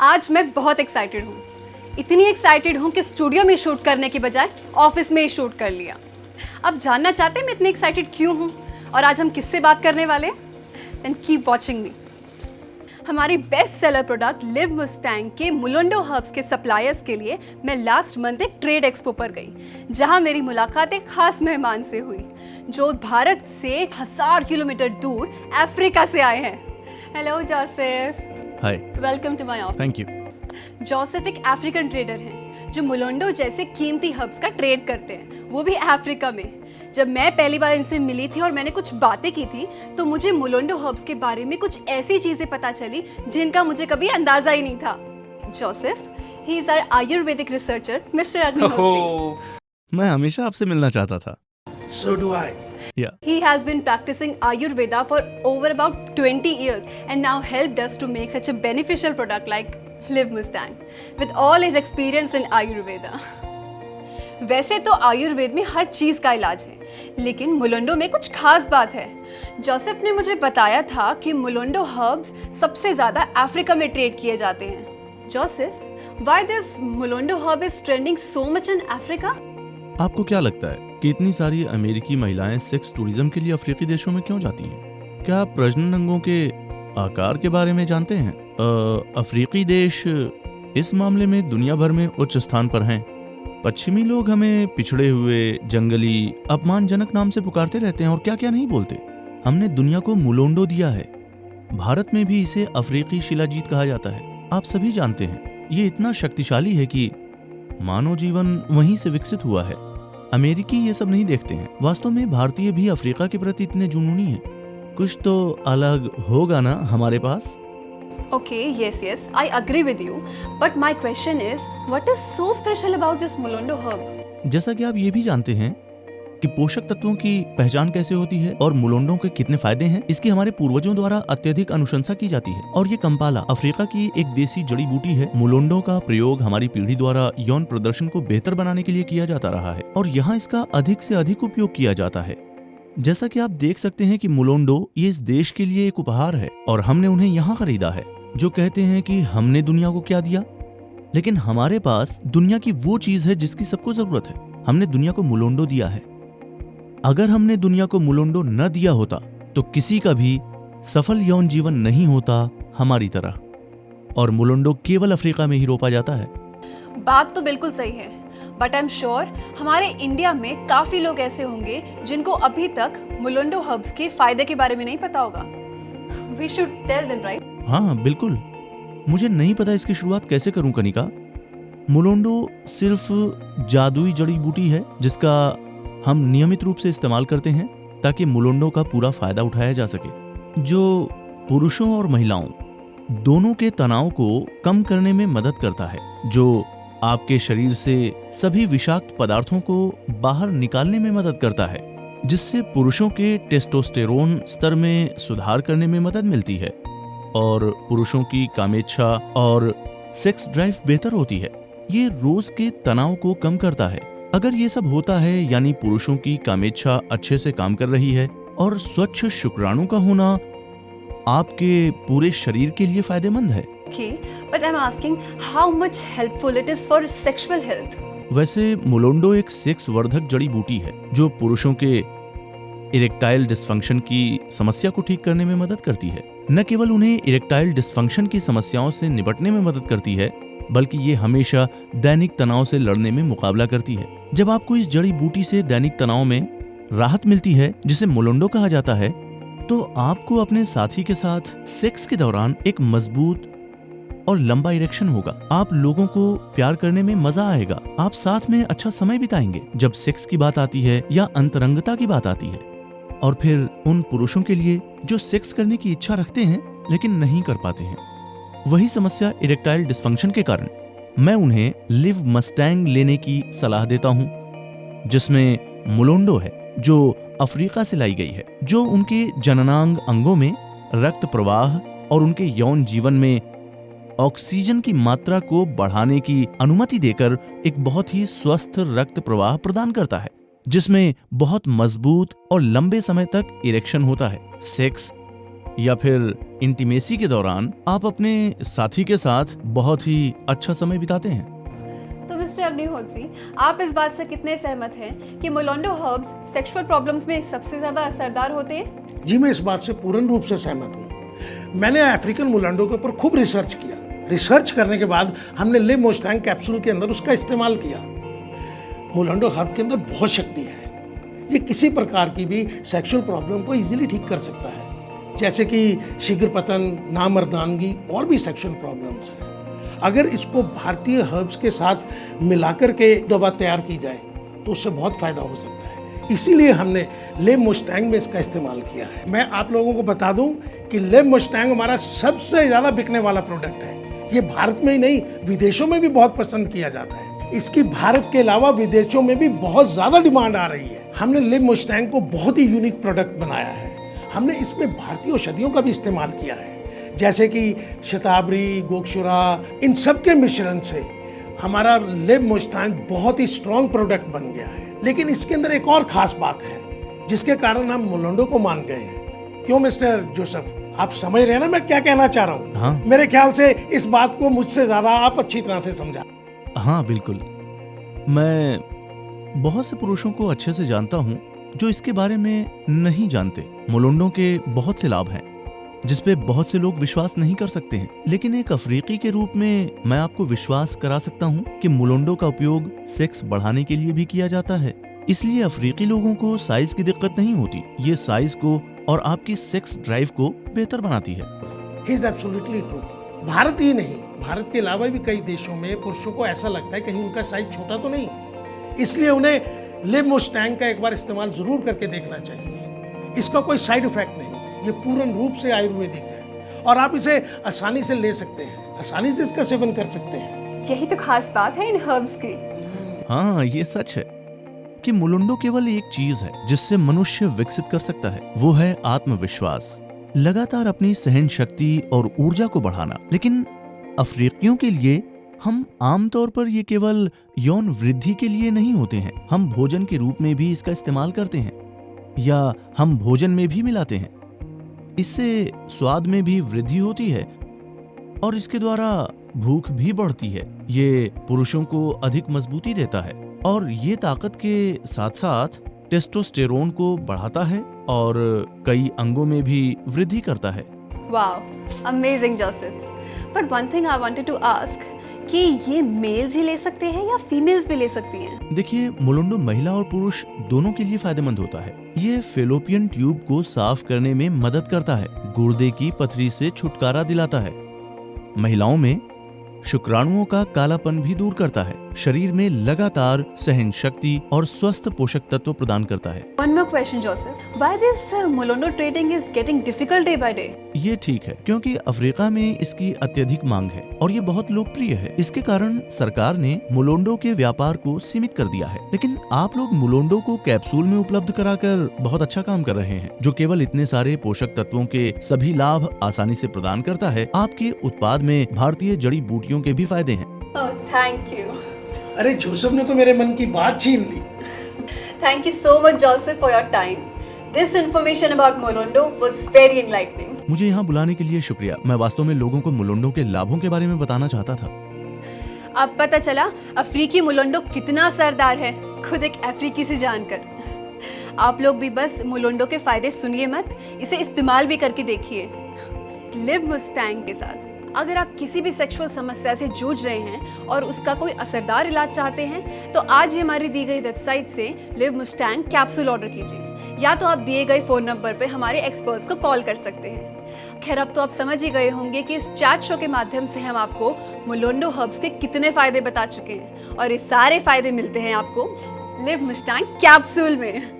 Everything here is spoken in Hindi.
आज मैं बहुत एक्साइटेड हूँ। इतनी एक्साइटेड हूँ कि स्टूडियो में शूट करने के बजाय ऑफिस में ही शूट कर लिया। अब जानना चाहते हैं मैं इतनी एक्साइटेड क्यों हूँ और आज हम किससे बात करने वाले हैं? Then keep watching me. हमारी best seller product Liv Mustang के मुलुंडो हर्ब्स के सप्लायर्स के लिए मैं लास्ट मंथ एक ट्रेड एक्सपो पर गई, जहां मेरी मुलाकात एक खास मेहमान से हुई जो भारत से 1000 किलोमीटर दूर अफ्रीका से आए हैं। Hello Joseph. Hi. Welcome to my office. Thank you. Joseph एक अफ्रीकन ट्रेडर हैं जो मुलुंडो जैसे कीमती हर्ब्स का ट्रेड करते हैं, वो भी अफ्रीका में। जब मैं पहली बार इनसे मिली थी और मैंने कुछ बातें की थी तो मुझे मुलुंडो हर्ब्स के बारे में कुछ ऐसी चीजें पता चली जिनका मुझे कभी अंदाजा ही नहीं था। Joseph, he is our Ayurvedic researcher mister Agnihotri. मैं हमेशा आपसे मिलना चाहता था। So do I. Yeah. He has been practicing Ayurveda for over about 20 years and now helped us to make such a beneficial product like Liv Mustang with all his experience in Ayurveda. वैसे तो आयुर्वेद में हर चीज का इलाज है, लेकिन मुलुंडो में कुछ खास बात है। जोसेफ ने मुझे बताया था कि मुलुंडो हर्ब्स सबसे ज्यादा अफ्रीका में ट्रेड किए जाते हैं। Joseph, why this मुलुंडो herb is trending so much in Africa? आपको क्या लगता है कि इतनी सारी अमेरिकी महिलाएं सेक्स टूरिज्म के लिए अफ्रीकी देशों में क्यों जाती हैं? क्या आप प्रजनन अंगों के आकार के बारे में जानते हैं? अफ्रीकी देश इस मामले में दुनिया भर में उच्च स्थान पर हैं। पश्चिमी लोग हमें पिछड़े हुए, जंगली, अपमानजनक नाम से पुकारते रहते हैं और क्या क्या नहीं बोलते। हमने दुनिया को मुलोंडो दिया है। भारत में भी इसे अफ्रीकी शिलाजीत कहा जाता है। आप सभी जानते हैं ये इतना शक्तिशाली है कि मानव जीवन वहीं से विकसित हुआ है। अमेरिकी ये सब नहीं देखते हैं। वास्तव में भारतीय भी अफ्रीका के प्रति इतने जुनूनी हैं। कुछ तो अलग होगा ना हमारे पास। Okay, yes, I agree with you. But my question is, what is so special about this Mulondo herb? जैसा कि आप ये भी जानते हैं कि पोषक तत्वों की पहचान कैसे होती है और मुलोंडो के कितने फायदे हैं, इसकी हमारे पूर्वजों द्वारा अत्यधिक अनुशंसा की जाती है। और ये कंपाला अफ्रीका की एक देसी जड़ी बूटी है। मुलोंडो का प्रयोग हमारी पीढ़ी द्वारा यौन प्रदर्शन को बेहतर बनाने के लिए किया जाता रहा है और यहाँ इसका अधिक से अधिक उपयोग किया जाता है। जैसा कि आप देख सकते हैं कि मुलोंडो ये इस देश के लिए एक उपहार है और हमने उन्हें यहाँ खरीदा है। जो कहते हैं कि हमने दुनिया को क्या दिया, लेकिन हमारे पास दुनिया की वो चीज है जिसकी सबको जरूरत है। हमने दुनिया को मुलोंडो दिया है। अगर हमने दुनिया को मुलोंडो न दिया होता तो किसी का भी सफल यौन जीवन नहीं होता हमारी तरह, और मुलोंडो केवल अफ्रीका में ही रोपा जाता है। बात तो बिल्कुल सही है, बट आई एम श्योर हमारे इंडिया में काफी लोग ऐसे होंगे जिनको अभी तक मुलुंडो हर्ब्स के फायदे के बारे में नहीं पता होगा। We should tell them, right? हाँ बिल्कुल। मुझे नहीं पता इसकी शुरुआत कैसे करूं कनिका। मुलोंडो सिर्फ जादुई जड़ी बूटी है जिसका हम नियमित रूप से इस्तेमाल करते हैं ताकि मुलोंडो का पूरा फायदा उठाया जा सके, जो पुरुषों और महिलाओं दोनों के तनाव को कम करने में मदद करता है, जो आपके शरीर से सभी विषाक्त पदार्थों को बाहर निकालने में मदद करता है, जिससे पुरुषों के टेस्टोस्टेरोन स्तर में सुधार करने में मदद मिलती है और पुरुषों की कामेच्छा और सेक्स ड्राइव बेहतर होती है। ये रोज के तनाव को कम करता है। अगर ये सब होता है यानी पुरुषों की कामेच्छा अच्छे से काम कर रही है और स्वच्छ शुक्राणु का होना आपके पूरे शरीर के लिए फायदेमंद है। Okay, but I'm asking how much helpful it is for sexual health. वैसे मुलोंडो एक सेक्स वर्धक जड़ी बूटी है जो पुरुषों के इरेक्टाइल डिस्फंक्शन की समस्या को ठीक करने में मदद करती है। न केवल उन्हें इरेक्टाइल डिस्फंक्शन की समस्याओं से निपटने में मदद करती है, बल्कि ये हमेशा दैनिक तनाव से लड़ने में मुकाबला करती है। जब आपको इस जड़ी बूटी से दैनिक तनाव में राहत मिलती है, जिसे मुलोंडो कहा जाता है, तो आपको अपने साथी के साथ सेक्स के दौरान एक मजबूत और लंबा इरेक्शन होगा। आप लोगों को प्यार करने में मजा आएगा। आप साथ में अच्छा समय बिताएंगे। जब सेक्स की बात आती है या अंतरंगता की बात आती है, और फिर उन पुरुषों के लिए जो सेक्स करने की इच्छा रखते हैं लेकिन नहीं कर पाते हैं, वही समस्या इरेक्टाइल डिस्फंक्शन के कारण, मैं उन्हें लिव मस्टैंग लेने की सलाह देता हूं, जिसमें मुलोंडो है जो अफ्रीका से लाई गई है, जो उनके जननांग अंगों में रक्त प्रवाह और उनके यौन जीवन में ऑक्सीजन की मात्रा को बढ़ाने की अनुमति देकर एक बहुत ही स्वस्थ रक्त प्रवाह प्रदान करता है, जिसमें बहुत मजबूत और लंबे समय तक इरेक्शन होता है। सेक्स या फिर इंटीमेसी के दौरान आप अपने साथी के साथ बहुत ही अच्छा समय बिताते हैं। तो मिस्टर अग्निहोत्री, आप इस बात से कितने सहमत हैं कि मोलोंडो हर्ब्स सेक्सुअल प्रॉब्लम्स में सबसे ज्यादा असरदार होते हैं? जी, मैं इस बात से पूर्ण रूप से सहमत हूँ। मैंने अफ्रीकन मोलोंडो के ऊपर खूब रिसर्च किया। रिसर्च करने के बाद हमने लिव मोस्टैंग कैप्सूल के अंदर उसका इस्तेमाल किया। मोलोंडो हर्ब के अंदर बहुत शक्ति है। ये किसी प्रकार की भी सेक्सुअल प्रॉब्लम को इजीली ठीक कर सकता है, जैसे कि शीघ्र पतन, नामर्दानगी और भी सेक्सुअल प्रॉब्लम्स हैं। अगर इसको भारतीय हर्ब्स के साथ मिलाकर के दवा तैयार की जाए तो उससे बहुत फायदा हो सकता है। इसीलिए हमने लिव मोस्टैंग में इसका इस्तेमाल किया है। मैं आप लोगों को बता दूं कि लिव मोस्टैंग हमारा सबसे ज़्यादा बिकने वाला प्रोडक्ट है। ये भारत में ही नहीं, विदेशों में भी बहुत पसंद किया जाता है। इसकी भारत के अलावा विदेशों में भी बहुत ज़्यादा डिमांड आ रही है। हमने लिव मोस्टैंग को बहुत ही यूनिक प्रोडक्ट बनाया है। हमने इसमें भारतीय औषधियों का भी इस्तेमाल किया है, जैसे कि शतावरी, गोक्षुरा, इन सब के मिश्रण से हमारा लिव मोस्टैंग बहुत ही स्ट्रॉन्ग प्रोडक्ट बन गया है। लेकिन इसके अंदर एक और खास बात है जिसके कारण हम मोलोंडो को मान गए हैं। क्यों मिस्टर जोसेफ, आप समझ रहे हैं ना मैं क्या कहना चाह रहा हूँ? हाँ। मेरे ख्याल से इस बात को मुझसे ज्यादा आप अच्छी तरह से समझा। हाँ बिल्कुल, मैं बहुत से पुरुषों को अच्छे से जानता हूँ जो इसके बारे में नहीं जानते। मोलोंडो के बहुत से लाभ हैं जिसपे बहुत से लोग विश्वास नहीं कर सकते हैं, लेकिन एक अफ्रीकी के रूप में मैं आपको विश्वास करा सकता हूँ कि मोलोंडो का उपयोग सेक्स बढ़ाने के लिए भी किया जाता है। इसलिए अफ्रीकी लोगों को साइज की दिक्कत नहीं होती। ये साइज को और आपकी सेक्स ड्राइव को बेहतर बनाती है। He is absolutely true। Bharat ही नहीं, भारत के अलावा भी कई देशों में पुरुषों को ऐसा लगता है कहीं उनका साइज छोटा तो नहीं, इसलिए उन्हें लिव मोस्टैंग का एक बार इस्तेमाल जरूर करके देखना चाहिए। इसका कोई साइड इफेक्ट नहीं, ये पूर्ण रूप से आयुर्वेदिक है और आप इसे आसानी से ले सकते हैं, आसानी से इसका सेवन कर सकते हैं। यही तो खास बात है इन हर्ब्स की। हाँ, ये सच है कि मोलोंडो केवल एक चीज है जिससे मनुष्य विकसित कर सकता है, वो है आत्मविश्वास, लगातार अपनी सहन शक्ति और ऊर्जा को बढ़ाना। लेकिन अफ्रीकियों के लिए हम आमतौर पर ये केवल यौन वृद्धि के लिए नहीं होते हैं। हम भोजन के रूप में भी इसका इस्तेमाल करते हैं या हम भोजन में भी मिलाते हैं। इससे स्वाद में भी वृद्धि होती है और इसके द्वारा भूख भी बढ़ती है। ये पुरुषों को अधिक मजबूती देता है और ये ताकत के साथ साथ टेस्टोस्टेरोन को बढ़ाता है और कई अंगों में भी वृद्धि करता है। Wow, amazing Joseph. But one thing I wanted to ask कि ये मेल्स ही ले सकते हैं या फीमेल्स भी ले सकती हैं? देखिए, मोलोंडो महिला और पुरुष दोनों के लिए फायदेमंद होता है। ये फेलोपियन ट्यूब को साफ करने में मदद करता है, गुर्दे की पथरी से छुटकारा दिलाता है, महिलाओं में शुक्राणुओं का कालापन भी दूर करता है, शरीर में लगातार सहन शक्ति और स्वस्थ पोषक तत्व प्रदान करता है। One more question, Joseph. Why this Molondo trading is getting difficult day by day? ये ठीक है क्योंकि अफ्रीका में इसकी अत्यधिक मांग है और ये बहुत लोकप्रिय है। इसके कारण सरकार ने मोलोंडो के व्यापार को सीमित कर दिया है। लेकिन आप लोग मोलोंडो को कैप्सूल में उपलब्ध कराकर बहुत अच्छा काम कर रहे हैं, जो केवल इतने सारे पोषक तत्वों के सभी लाभ आसानी से प्रदान करता है। आपके उत्पाद में भारतीय जड़ी बूटियों के भी फायदे हैं। Oh, thank you. अरे जोसेफ ने तो मेरे मन की बात छीन ली। Thank you so much, Joseph, for your time. This information about Molondo was very enlightening. मुझे यहाँ बुलाने के लिए शुक्रिया। मैं वास्तव में लोगों को मोलोंडो के लाभों के बारे में बताना चाहता था। अब पता चला अफ्रीकी मोलोंडो कितना असरदार है, खुद एक अफ्रीकी से जानकर। आप लोग भी बस मोलोंडो के फायदे सुनिए मत, इसे इस्तेमाल भी करके देखिए लिव मुस्टैंग के साथ। अगर आप किसी भी सेक्सुअल समस्या से जूझ रहे हैं और उसका कोई असरदार इलाज चाहते हैं तो आज ही हमारी दी गई वेबसाइट से लिव मुस्टैंग कैप्सूल ऑर्डर कीजिए, या तो आप दिए गए फ़ोन नंबर पर हमारे एक्सपर्ट्स को कॉल कर सकते हैं। खैर, अब तो आप समझ ही गए होंगे कि इस चैट शो के माध्यम से हम आपको मोलोंडो हर्ब्स के कितने फ़ायदे बता चुके हैं और ये सारे फ़ायदे मिलते हैं आपको लिव मुस्टैंग कैप्सूल में।